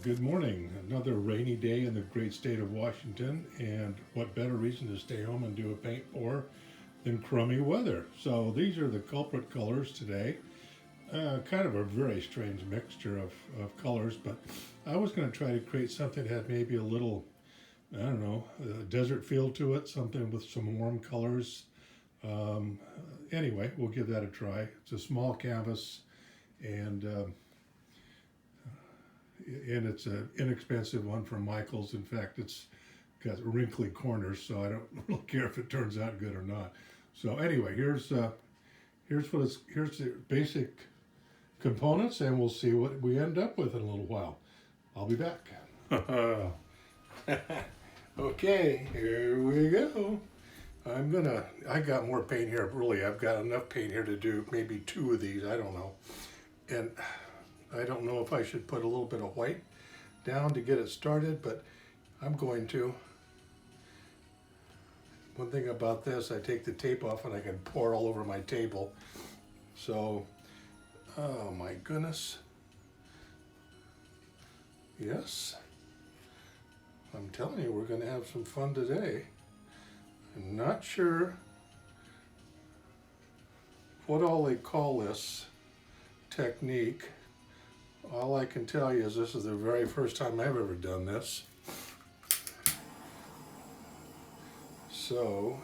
Good morning. Another rainy day in the great state of Washington, and what better reason to stay home and do a paint pour than crummy weather? So these are the culprit colors today. Kind of a very strange mixture of colors, but I was going to try to create something that had maybe a little, I don't know, desert feel to it, something with some warm colors. Anyway, we'll give that a try. It's a small canvas, and it's an inexpensive one from Michael's. In fact, it's got wrinkly corners, so I don't really care if it turns out good or not. So anyway, here's the basic components, and we'll see what we end up with in a little while. I'll be back. Okay, here we go. I got more paint here. Really, I've got enough paint here to do maybe 2 of these. I don't know. And I don't know if I should put a little bit of white down to get it started, but I'm going to. One thing about this, I take the tape off and I can pour all over my table. So, oh my goodness. Yes. I'm telling you, we're going to have some fun today. I'm not sure what all they call this technique. All I can tell you is this is the very first time I've ever done this. So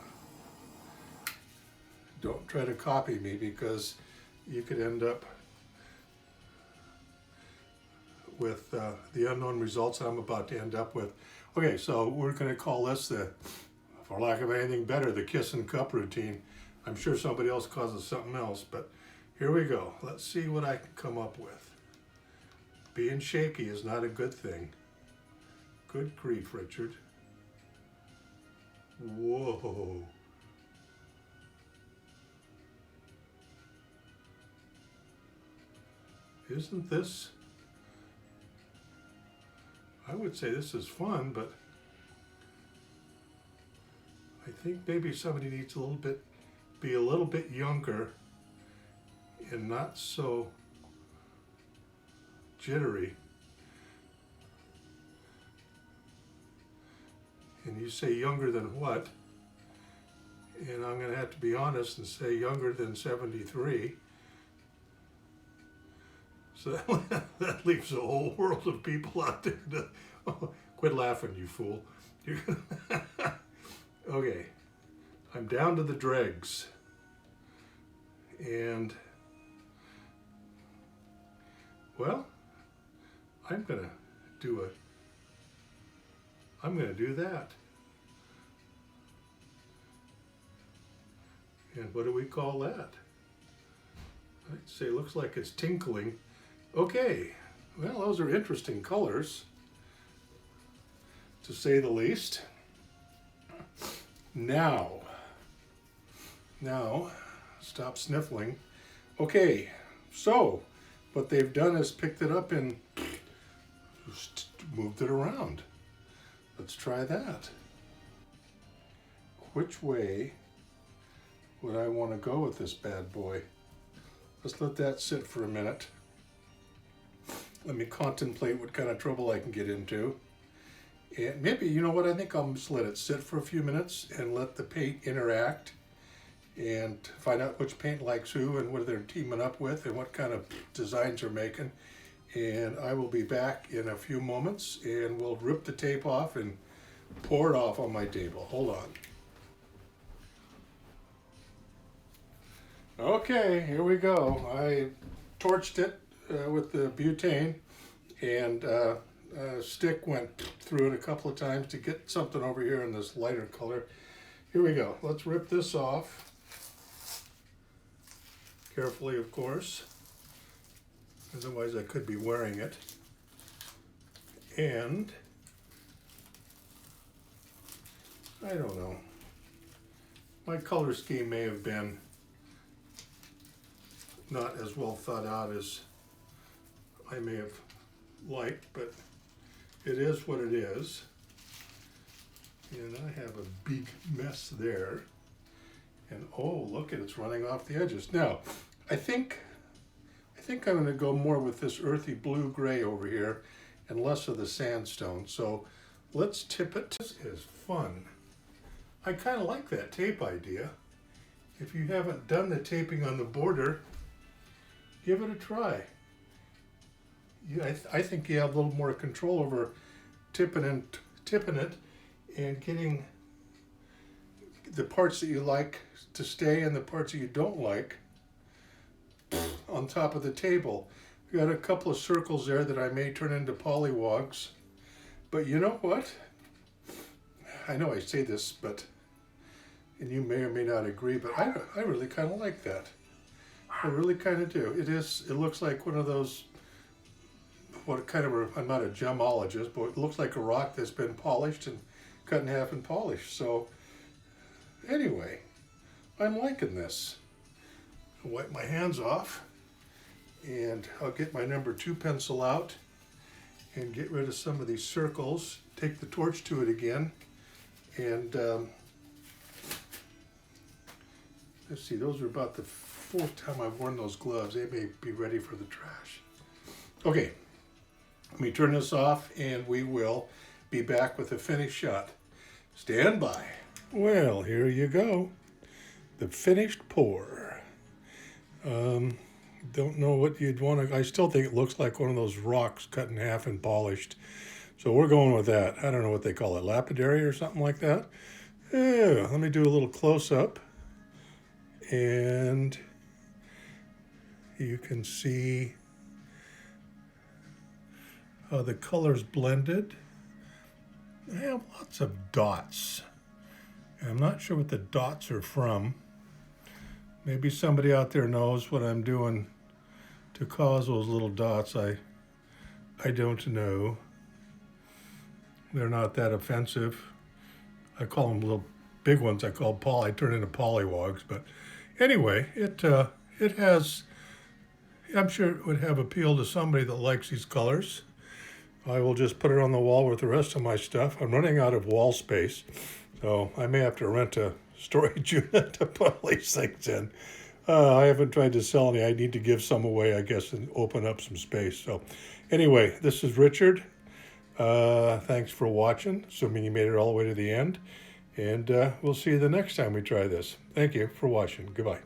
don't try to copy me, because you could end up with the unknown results I'm about to end up with. Okay, so we're going to call this for lack of anything better, the kiss and cup routine. I'm sure somebody else calls it something else, but here we go. Let's see what I can come up with. Being shaky is not a good thing. Good grief, Richard. Whoa. Isn't this? I would say this is fun, but I think maybe somebody needs be a little bit younger and not so jittery. And you say younger than what? And I'm going to have to be honest and say younger than 73. So that leaves a whole world of people out there to, quit laughing, you fool. Okay, I'm down to the dregs. And, well, I'm gonna do that. And what do we call that? I'd say it looks like it's tinkling. Okay, well, those are interesting colors, to say the least. Now, stop sniffling. Okay, so what they've done is picked it up and moved it around. Let's try that. Which way would I want to go with this bad boy? Let's let that sit for a minute. Let me contemplate what kind of trouble I can get into. And maybe, you know what, I think I'll just let it sit for a few minutes and let the paint interact and find out which paint likes who and what they're teaming up with and what kind of designs they're making. And I will be back in a few moments, and we'll rip the tape off and pour it off on my table. Hold on. Okay, here we go. I torched it with the butane, and a stick went through it a couple of times to get something over here in this lighter color. Here we go. Let's rip this off. Carefully, of course. Otherwise, I could be wearing it. And I don't know. My color scheme may have been not as well thought out as I may have liked, but it is what it is. And I have a big mess there. And oh, look at it's running off the edges. Now, I think I'm going to go more with this earthy blue-gray over here and less of the sandstone. So let's tip it. This is fun. I kind of like that tape idea. If you haven't done the taping on the border, give it a try. I think you have a little more control over tipping it and getting the parts that you like to stay and the parts that you don't like on top of the table. We got a couple of circles there that I may turn into pollywogs. But you know what? I know I say this, and you may or may not agree, but I really kind of like that. I really kind of do. It looks like one of those, I'm not a gemologist, but it looks like a rock that's been polished and cut in half and polished. So anyway, I'm liking this. I'll wipe my hands off and I'll get my number 2 pencil out and get rid of some of these circles, take the torch to it again, and let's see, those are about the 4th time I've worn those gloves. They may be ready for the trash. Okay, let me turn this off and we will be back with the finished shot. Stand by. Well, here you go. The finished pour. Don't know what you'd want to, I still think it looks like one of those rocks cut in half and polished. So we're going with that. I don't know what they call it, lapidary or something like that. Yeah, let me do a little close-up. And you can see how the colors blended. I have lots of dots. I'm not sure what the dots are from. Maybe somebody out there knows what I'm doing to cause those little dots. I don't know. They're not that offensive. I call them little big ones. I turn into pollywogs. But anyway, it has, I'm sure it would have appeal to somebody that likes these colors. I will just put it on the wall with the rest of my stuff. I'm running out of wall space, so I may have to rent a storage unit to put all these things in. I haven't tried to sell any. I need to give some away, I guess, and open up some space. So anyway, this is Richard. Thanks for watching, assuming you made it all the way to the end. And we'll see you the next time we try this. Thank you for watching. Goodbye.